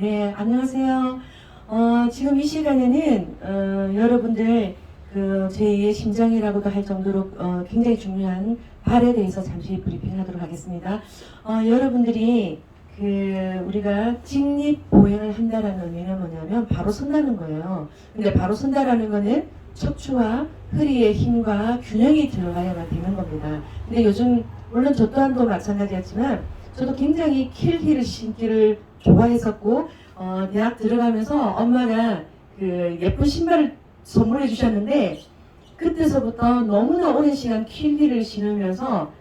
네, 안녕하세요. 지금 이 시간에는 여러분들 제2의 심장이라고도 할 정도로 굉장히 중요한 발에 대해서 잠시 브리핑하도록 하겠습니다. 여러분들이 우리가 직립보행을 한다라는 의미는 뭐냐면 바로 선다는 거예요. 근데 바로 선다라는 거는 척추와 허리의 힘과 균형이 들어가야만 되는 겁니다. 근데 요즘 물론 저 또한도 마찬가지였지만 저도 굉장히 힐을 신기를 좋아했었고 대학 들어가면서 엄마가 예쁜 신발을 선물해 주셨는데 그때서부터 너무나 오랜 시간 힐을 신으면서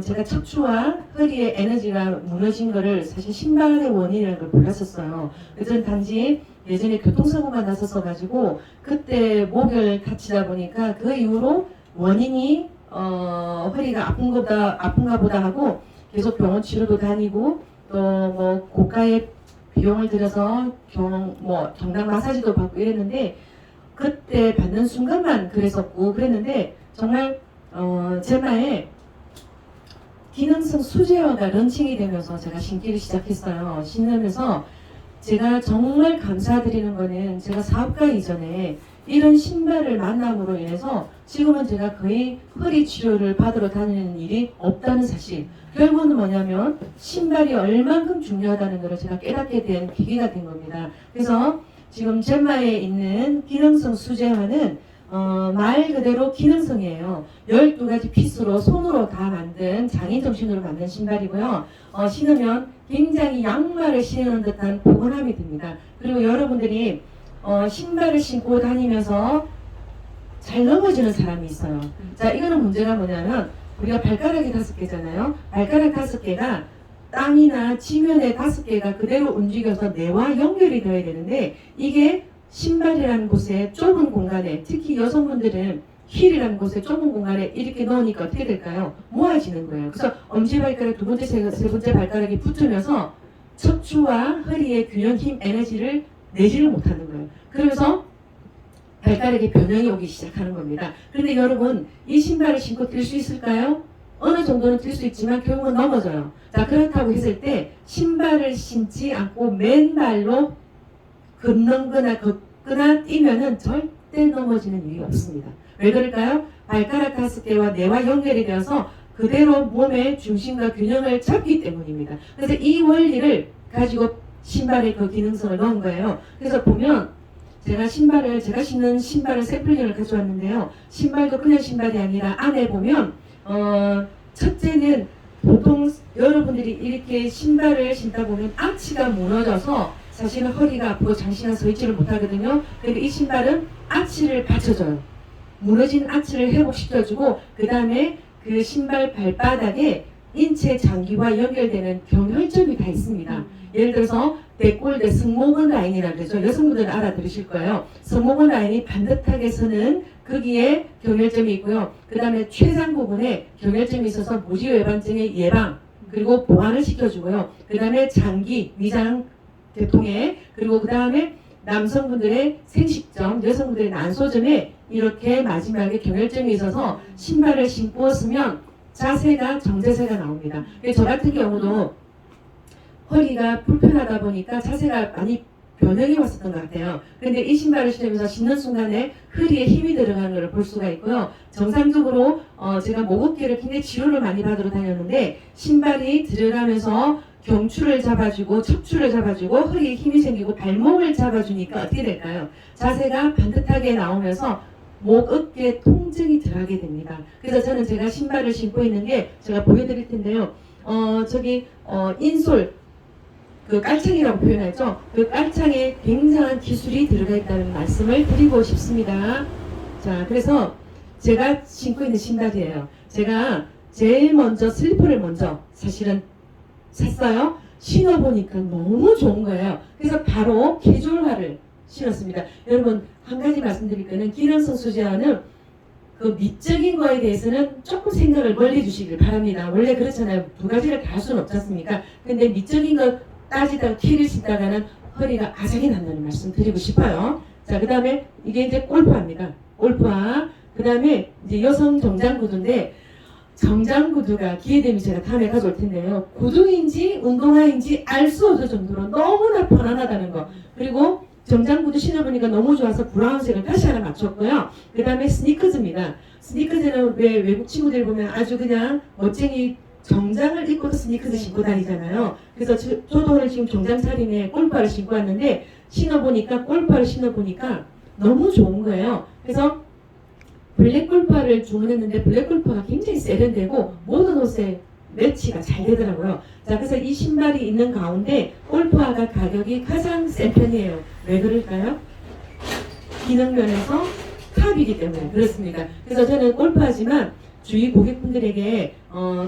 제가 척추와 허리의 에너지가 무너진 거를 사실 신발의 원인이라는 걸 몰랐었어요. 그래서 단지 예전에 교통사고가 났었어 가지고 그때 목을 다치다 보니까 그 이후로 원인이 허리가 아픈가 보다 하고 계속 병원 치료도 다니고 또 뭐 고가의 비용을 들여서 경락 마사지도 받고 이랬는데 그때 받는 순간만 그랬었고 그랬는데 정말 제마에 기능성 수제화가 런칭이 되면서 제가 신기를 시작했어요. 신으면서 제가 정말 감사드리는 거는 제가 사업가 이전에 이런 신발을 만남으로 인해서 지금은 제가 거의 허리 치료를 받으러 다니는 일이 없다는 사실. 결국은 뭐냐면 신발이 얼만큼 중요하다는 것을 제가 깨닫게 된 계기가 된 겁니다. 그래서 지금 젠마에 있는 기능성 수제화는 말 그대로 기능성이에요. 12가지 피스로 손으로 다 만든 장인 정신으로 만든 신발이고요. 신으면 굉장히 양말을 신는 듯한 포근함이 듭니다. 그리고 여러분들이 신발을 신고 다니면서 잘 넘어지는 사람이 있어요. 자, 이거는 문제가 뭐냐면 우리가 발가락이 5개잖아요. 발가락 5개가 땅이나 지면에 5개가 그대로 움직여서 뇌와 연결이 되어야 되는데 이게 신발이라는 곳에 좁은 공간에 특히 여성분들은 힐이라는 곳에 좁은 공간에 이렇게 넣으니까 어떻게 될까요? 모아지는 거예요. 그래서 엄지발가락 두 번째, 세 번째 발가락이 붙으면서 척추와 허리의 균형, 힘, 에너지를 내지를 못하는 거예요. 그러면서 발가락에 변형이 오기 시작하는 겁니다. 그런데 여러분 이 신발을 신고 뛸 수 있을까요? 어느 정도는 뛸 수 있지만 결국은 넘어져요. 자, 그렇다고 했을 때 신발을 신지 않고 맨발로 걷거나 뛰면은 절대 넘어지는 일이 없습니다. 왜 그럴까요? 발가락 5개와 뇌와 연결이 되어서 그대로 몸의 중심과 균형을 잡기 때문입니다. 그래서 이 원리를 가지고 신발의 그 기능성을 넣은 거예요. 그래서 보면 제가 신는 신발을 세플링을 가져왔는데요. 신발도 그냥 신발이 아니라 안에 보면 첫째는 보통 여러분들이 이렇게 신발을 신다 보면 아치가 무너져서 사실은 허리가 아프고 장시간 서 있지를 못하거든요. 근데 이 신발은 아치를 받쳐줘요. 무너진 아치를 회복시켜주고 그 다음에 그 신발 발바닥에 인체 장기와 연결되는 경혈점이 다 있습니다. 예를 들어서 대골대 승모근 라인이라고 그러죠. 여성분들은 알아들으실 거예요. 승모근 라인이 반듯하게 서는 거기에 경혈점이 있고요. 그 다음에 췌장 부분에 경혈점이 있어서 무지외반증의 예방 그리고 보완을 시켜주고요. 그 다음에 장기, 위장 대통에 그리고 그 다음에 남성분들의 생식점, 여성분들의 난소점에 이렇게 마지막에 경혈점이 있어서 신발을 신고 쓰면 자세가 정자세가 나옵니다. 저 같은 경우도 허리가 불편하다 보니까 자세가 많이 변형이 왔었던 것 같아요. 그런데 이 신발을 신으면서 신는 순간에 허리에 힘이 들어가는 것을 볼 수가 있고요. 정상적으로 제가 목어깨를 굉장히 치료를 많이 받으러 다녔는데 신발이 들어가면서 경추를 잡아주고 척추를 잡아주고 허리에 힘이 생기고 발목을 잡아주니까 어떻게 될까요? 자세가 반듯하게 나오면서 목, 어깨 통증이 덜하게 됩니다. 그래서 저는 제가 신발을 신고 있는 게 제가 보여드릴 텐데요. 인솔 그 깔창이라고 표현하죠. 그 깔창에 굉장한 기술이 들어가 있다는 말씀을 드리고 싶습니다. 자, 그래서 제가 신고 있는 신발이에요. 제가 제일 먼저 슬리퍼를 먼저 사실은 샀어요. 신어보니까 너무 좋은 거예요. 그래서 바로 캐주얼화를 신었습니다. 여러분 한 가지 말씀드릴 거는 기능성 수제화는 그 미적인 거에 대해서는 조금 생각을 멀리 주시길 바랍니다. 원래 그렇잖아요. 두 가지를 다 할 수는 없지 않습니까? 근데 미적인 거 따지다가 티를 신다가는 허리가 아작이 난다는 말씀 드리고 싶어요. 자, 그 다음에 이게 이제 골프화입니다. 골프화. 그 다음에 이제 여성 정장 구두인데 정장 구두가 기회되면 제가 다음에 가져올 텐데요. 구두인지 운동화인지 알 수 없을 정도로 너무나 편안하다는 그리고 정장구도 신어보니까 너무 좋아서 브라운색을 다시 하나 맞췄고요. 그 다음에 스니커즈입니다. 스니커즈는 왜 외국 친구들 보면 아주 그냥 멋쟁이 정장을 입고도 스니커즈 신고 다니잖아요. 그래서 저도 오늘 지금 정장 차림에 골프화를 신고 왔는데 신어보니까 골프화를 신어보니까 너무 좋은 거예요. 그래서 블랙 골프화를 주문했는데 블랙 골프화가 굉장히 세련되고 모든 옷에 매치가 잘 되더라고요. 자, 그래서 이 신발이 있는 가운데 골프화가 가격이 가장 센 편이에요. 왜 그럴까요? 기능면에서 탑이기 때문에 그렇습니다. 그래서 저는 골프하지만 주위 고객분들에게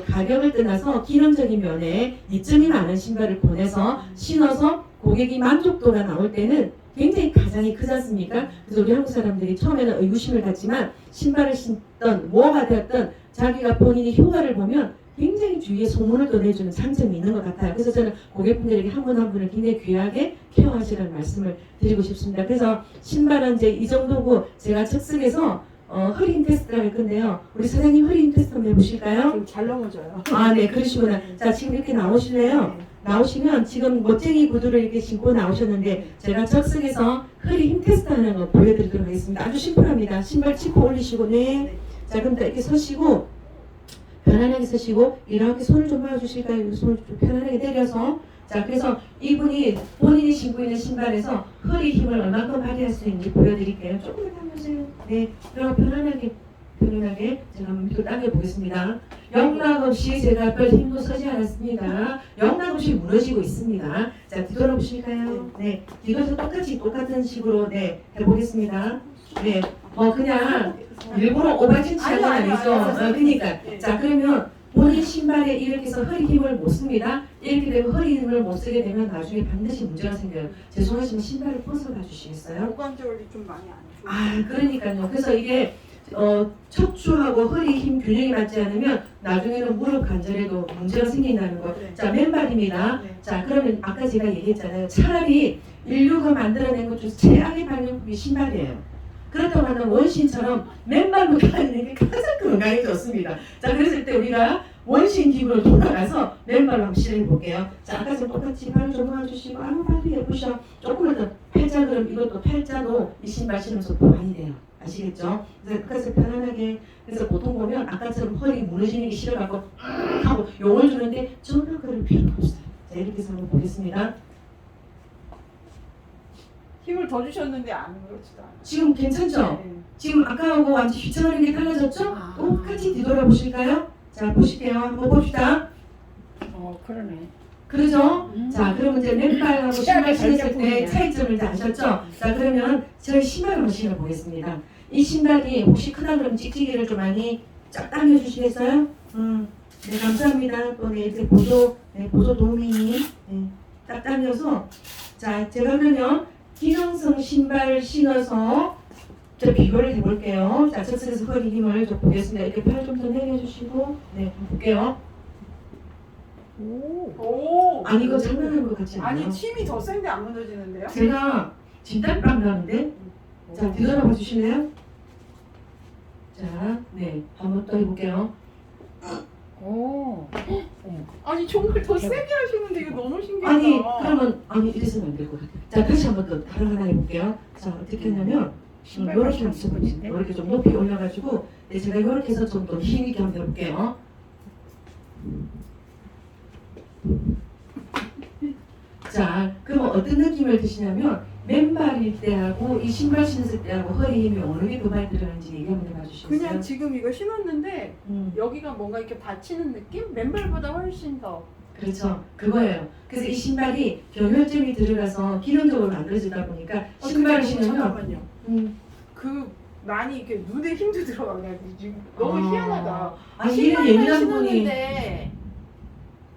가격을 떠나서 기능적인 면에 이점이 많은 신발을 보내서 신어서 고객이 만족도가 나올 때는 굉장히 가장이 크지 않습니까? 그래서 우리 한국 사람들이 처음에는 의구심을 갖지만 신발을 신던 뭐가 되었든 자기가 본인이 효과를 보면 굉장히 주위에 소문을 또 내주는 장점이 있는 것 같아요. 그래서 저는 고객분들에게 한 분 한 분을 굉장히 귀하게 케어하시라는 말씀을 드리고 싶습니다. 그래서 신발은 이제 이 정도고 제가 측승해서 허리 힘 테스트를 할 건데요. 우리 사장님 허리 힘 테스트 한번 해보실까요? 좀 잘 넘어져요. 아, 네, 그러시구나. 자, 지금 이렇게 나오실래요? 나오시면 지금 멋쟁이 구두를 이렇게 신고 나오셨는데 제가 적석에서 허리 힘 테스트 하는 거 보여드리도록 하겠습니다. 아주 심플합니다. 신발 치고 올리시고, 네. 자, 그럼 이렇게 서시고, 편안하게 서시고, 이렇게 손을 좀 모아주실까요? 손을 좀 편안하게 내려서. 자, 그래서 이분이 본인이 신고 있는 신발에서 허리 힘을 얼마큼 발휘할 수 있는지 보여드릴게요. 조금만 당겨주세요. 네. 그럼 편안하게 제가 한번 밑으로 당겨보겠습니다. 영락 없이 제가 별 힘도 서지 않았습니다. 영락 없이 무너지고 있습니다. 자, 뒤돌아보실까요? 네. 이것도 똑같은 식으로 네 해보겠습니다. 네. 그냥 일부러 오바진 치는 건 아니죠. 그러니까 자, 그러면 본인 신발에 이렇게 해서 허리 힘을 못 씁니다. 이렇게 되면 허리 힘을 못 쓰게 되면 나중에 반드시 문제가 생겨요. 죄송하지만 신발을 벗어봐 주시겠어요? 고관절이 좀 많이 안 좋아요. 아, 그러니까요. 그래서 이게 척추하고 허리 힘 균형이 맞지 않으면 나중에는 무릎 관절에도 문제가 생긴다는 거. 네. 자, 맨발입니다. 네. 자, 그러면 아까 제가 얘기했잖아요. 차라리 인류가 만들어낸 것 중에서 최악의 발명품이 신발이에요. 그렇다고 하면 원신처럼 맨발로 다니는 게 가장 건강에 좋습니다. 자, 그랬을 때 우리가 원신 기분으로 돌아가서 맨발로 한번 시도해 볼게요. 자, 아까 전 똑같이 발을 좀 모아주시고 아무 발도 예쁘셔. 조금만 더 팔자, 그럼 이것도 팔자도 이 신발 신으면서 보완이 돼요. 아시겠죠? 그래서 끝까지 편안하게. 그래서 보통 보면 아까처럼 허리 무너지는 게 싫어갖고 하고 용을 주는데 전혀 그럴 필요가 없어요. 자, 이렇게 해서 한번 보겠습니다. 힘을 더 주셨는데 안 그렇지도 않아요. 지금 괜찮죠? 네. 지금 아까하고 완전 휘청하는 게 달라졌죠? 아. 똑같이 뒤돌아보실까요? 자, 보실게요. 한번 봅시다. 그러네. 그러죠? 자, 그러면 이제 맨발하고 신발 신었을 때 보이네. 차이점을 이제 아셨죠? 자, 그러면 저희 신발을 한번 신어보겠습니다. 이 신발이 혹시 크다 그러면 찍찍이를 좀 많이 쫙 당겨주시겠어요? 네, 감사합니다. 또 네, 이렇게 보조 도우미님. 네, 딱 당겨서. 자, 제가 그러면 기능성 신발 신어서 저 비교를 해볼게요. 자, 저쪽에서 허리 힘을 좀 보겠습니다. 이렇게 팔 좀 더 내려주시고, 네, 한번 볼게요. 오. 아니, 이거 장난하는 것 같지 않아요? 아니 침이 더 센데 안 무너지는데요? 제가 진땀빵 나는데? 자, 뒤돌아봐 주실래요? 자, 네, 한번 더 해볼게요. 오. 아니 정말 더 세게 하시는데 이거 너무 신기하다. 아니, 그러면, 아니, 이래서는 안 될 것 같아요. 자, 다시 한번 더 다른 하나 해볼게요. 자, 어떻게 하냐면, 이렇게 한번 써보겠습니다. 이렇게 좀 높이 올려가지고, 네, 제가 이렇게 해서 좀 더 힘있게 한번 해볼게요. 자, 그럼 어떤 느낌을 드시냐면 맨발일 때하고 이 신발 신었을 때하고 허리 힘이 어느 게 더 많이 들어가는지 얘기 한번 해봐 주시겠어요? 그냥 지금 이거 신었는데 여기가 뭔가 이렇게 받치는 느낌? 맨발보다 훨씬 더. 그렇죠. 그거예요. 그래서 이 신발이 경혈점이 들어가서 기능적으로 만들어지다 보니까 신발을 신으면 잠깐만요. 음, 그 많이 이렇게 눈에 힘도 들어가고 지금 너무 희한하다. 아니, 이런 예민한 분이 신었는데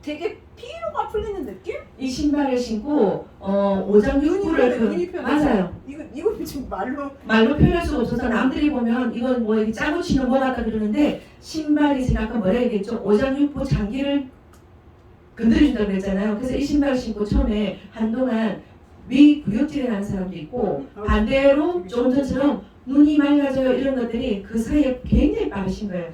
되게 피로가 풀리는 느낌? 이 신발을 신고 오장 육부를 눈이 편해. 맞아요. 이거 지금 말로 표현할 수가 없어서 남들이 보면 이건 뭐 이렇게 짜고 치는 거 같다 그러는데 신발이 제가 아까 뭐라 얘기했죠? 오장육부 장기를 건드려준다고 그랬잖아요. 그래서 이 신발을 신고 처음에 한동안 위 구역질이 나는 사람도 있고 반대로 조금 전처럼 눈이 맑아져요 이런 것들이 그 사이에 굉장히 빠르신 거예요.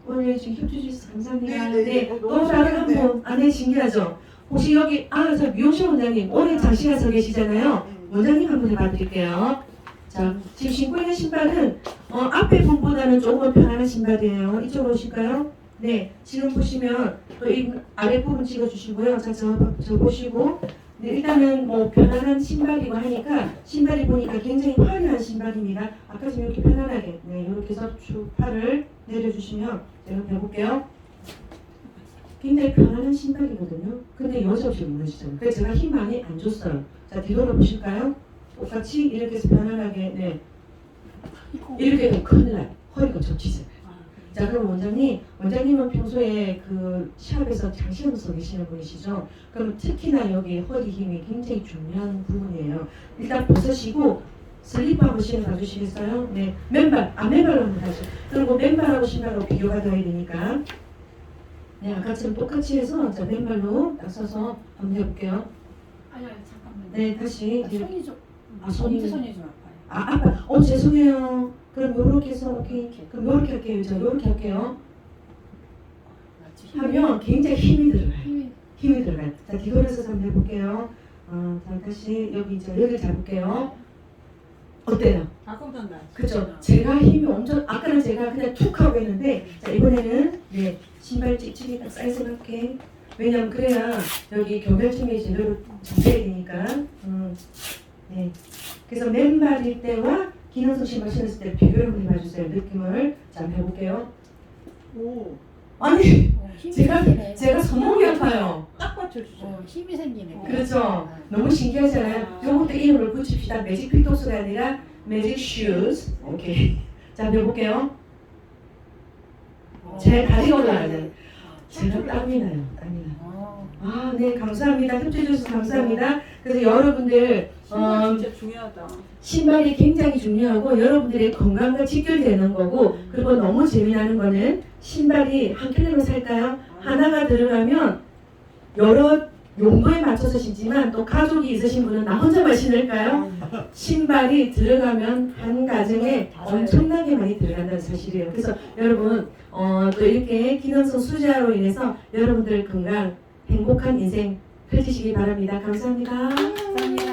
오늘 지금 협조해 주셔서 감사합니다. 네, 네, 너무 너무 잘하는데. 잘하고 네, 신기하죠? 혹시 여기 저 미용실 원장님 오래 장시간 서 계시잖아요. 원장님 한번 해봐드릴게요. 자, 지금 신고 있는 신발은 앞에 분보다는 조금 편안한 신발이에요. 이쪽으로 오실까요? 네, 지금 보시면 또 이 아랫부분 찍어주시고요. 자, 저 보시고 네, 일단은 뭐 편안한 신발이고 하니까 신발이 보니까 굉장히 화려한 신발입니다. 아까 지금 이렇게 편안하게 네, 이렇게 해서 쭉 팔을 내려주시면 제가 해볼게요. 굉장히 편안한 신발이거든요. 근데 여지없이 무너지잖아요. 그래서 제가 힘 많이 안 줬어요. 자, 뒤돌아 보실까요? 똑같이 이렇게 해서 편안하게 네. 이렇게 되면 큰일 나요. 허리가 접히죠. 자, 그럼 원장님은 평소에 그 샵에서 장시간 서 계시는 분이시죠? 그럼 특히나 여기 허리 힘이 굉장히 중요한 부분이에요. 일단 벗으시고 슬리퍼 한번 신어 봐주시겠어요? 네, 맨발로 한번 다시. 그리고 맨발하고 신발하고 비교가 돼야 되니까. 네, 아까처럼 똑같이 해서 자, 맨발로 딱 서서 한번 해볼게요. 아니 잠깐만요. 네, 다시. 손이 좀 손이. 엄지손이 좀 아파요. 아파. 죄송해요. 그럼 요렇게 해서 오케이. 그럼 요렇게 할게요. 저 요렇게 할게요. 하면 굉장히 힘이 들어가요. 힘이 들어가요. 자, 뒤돌아서 한번 해볼게요. 자, 다시 여기 여기를 잡을게요. 어때요? 아까보단 나. 그죠? 제가 힘이 엄청 아까는 제가 그냥 툭 하고 했는데 자, 이번에는 네 신발 찍찍이 딱 사이즈 맞게 왜냐면 그래야 여기 경혈증이 제대로 잡혀야 되니까 네 그래서 맨발일 때와 기능성 신발 신었을 때 비교를 한번 해봐주세요. 느낌을 자 해볼게요. 오. 아니 힘이 제가 생기네. 손목이 아파요. 딱 받쳐주죠. 힘이 생기네. 그렇죠. 너무 신기하잖아요. 요것도 이름을 붙입시다. 매직 픽토스가 아니라 매직 슈즈. 오케이. 자, 해볼게요. 제 다리가 올라가네. 제가 땀이 나요. 땀이 나요. 네, 감사합니다. 협조해주셔서 감사합니다. 그래서 여러분들 신발 진짜 중요하다. 신발이 굉장히 중요하고 여러분들의 건강과 직결되는 거고 그리고 너무 재미나는 거는 신발이 한 켤레로 살까요? 하나가 들어가면 여러 용도에 맞춰서 신지만 또 가족이 있으신 분은 나 혼자만 신을까요? 신발이 들어가면 한 가정에 엄청나게 많이 들어간다는 사실이에요. 그래서 여러분 또 이렇게 기능성 수제화로 인해서 여러분들 건강 행복한 인생 펼치시기 바랍니다. 감사합니다. 감사합니다.